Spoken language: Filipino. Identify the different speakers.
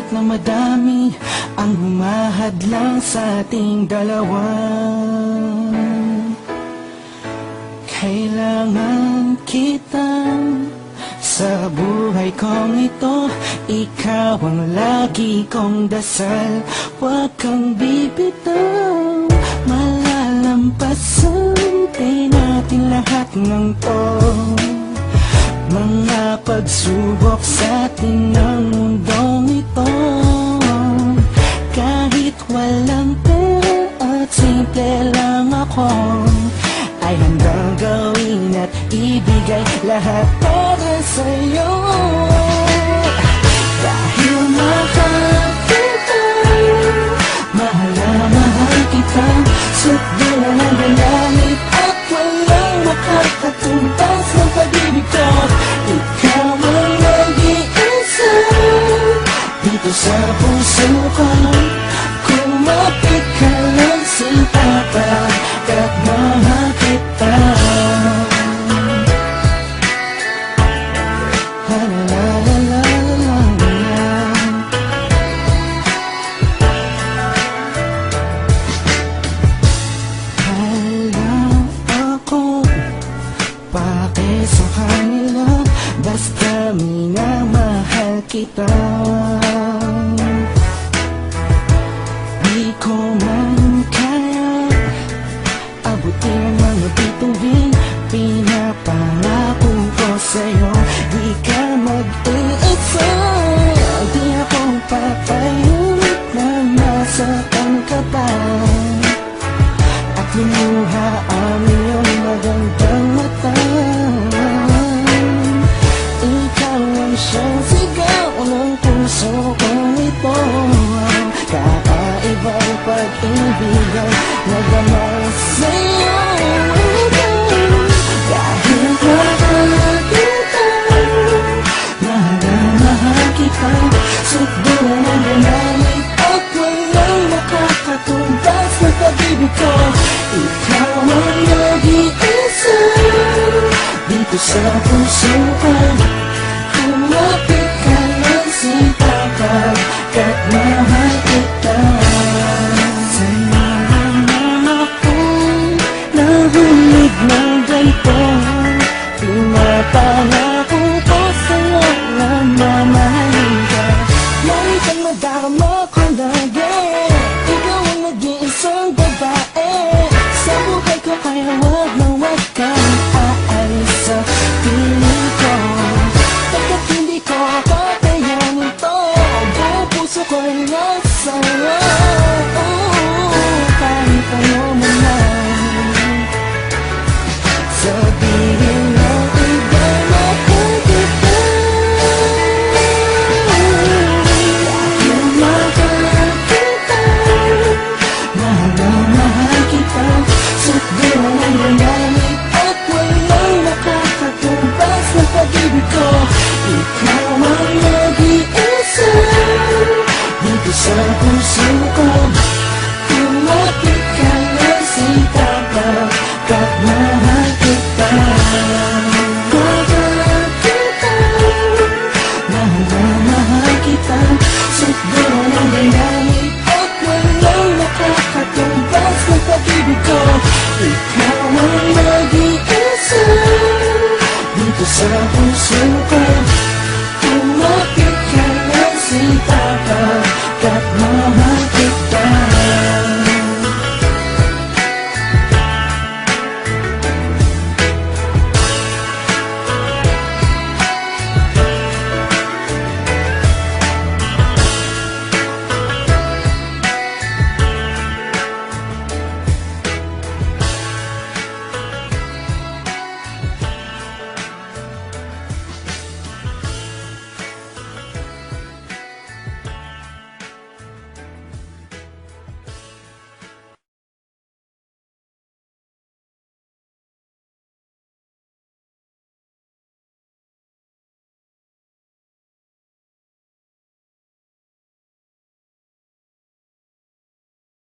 Speaker 1: kahit na madami ang humahadlang sa ating dalawa. Kailangan kita sa buhay kong ito. Ikaw ang lagi kong dasal. Huwag kang bibitaw, malalampasan din natin lahat ng to. Mga pagsubok sa atin ng mundong ito. Kahit walang pera at simple lang ako, ay handang gawin at ibigay lahat para sa'yo. Dahil mahal kita, mahal na mahal kita, sukdulan ng langit at walang makakatumbas ng pag-ibig ko. Ikaw ang nag-iisa dito sa puso ko. Kumapit ka lang sintapat at mahal kita. La la la la la la. Alam ako, pake sa kanila, basta minamahal kita. Di ko man kaya abutin ang mga bituin, pinapangako ko sa'yo. Di ka mag-iisa, di ako papayag na masaktan ka pa at lumuha ang iyong magandang mata. Ikaw ang siyang sigaw ng puso kong ito. Kakaibang pag-ibig ang nagamay sa'yo. Dahil mahal kita, mahal na mahal kita, sukdulan ng langit at walang makakatumbas ng pag-ibig ko. Ikaw ang nag-iisa dito sa puso ko. Kumapit ka ng sintapat at mahal kita. Sa'yo naman akong nahulog ng ganito. Pinapangako ko sa'yo na mamahalin ka. Ngunit ang madarama ko lagi, ikaw ang nag-iisang babae sa buhay ko, kaya wag na wag kang aalis sa piling ko. Pagkat hindi ko kakayanin to, buong puso ko'y nasa'yo. Kahit ano man lang sabihin ng iba, mahal kita. Dahil mahal kita, mahal na mahal kita, sukdulan ng langit at walang makakatumbas ng pag-ibig ko. Ikaw ang nag-iisa dito sa puso ko. Kumapit ka lang sintapat at mahal kita. Mahal kita, mahal na mahal kita, sukdulan ng langit at walang makakatumbas ng pag-ibig ko. Ikaw ang nag-iisa dito sa puso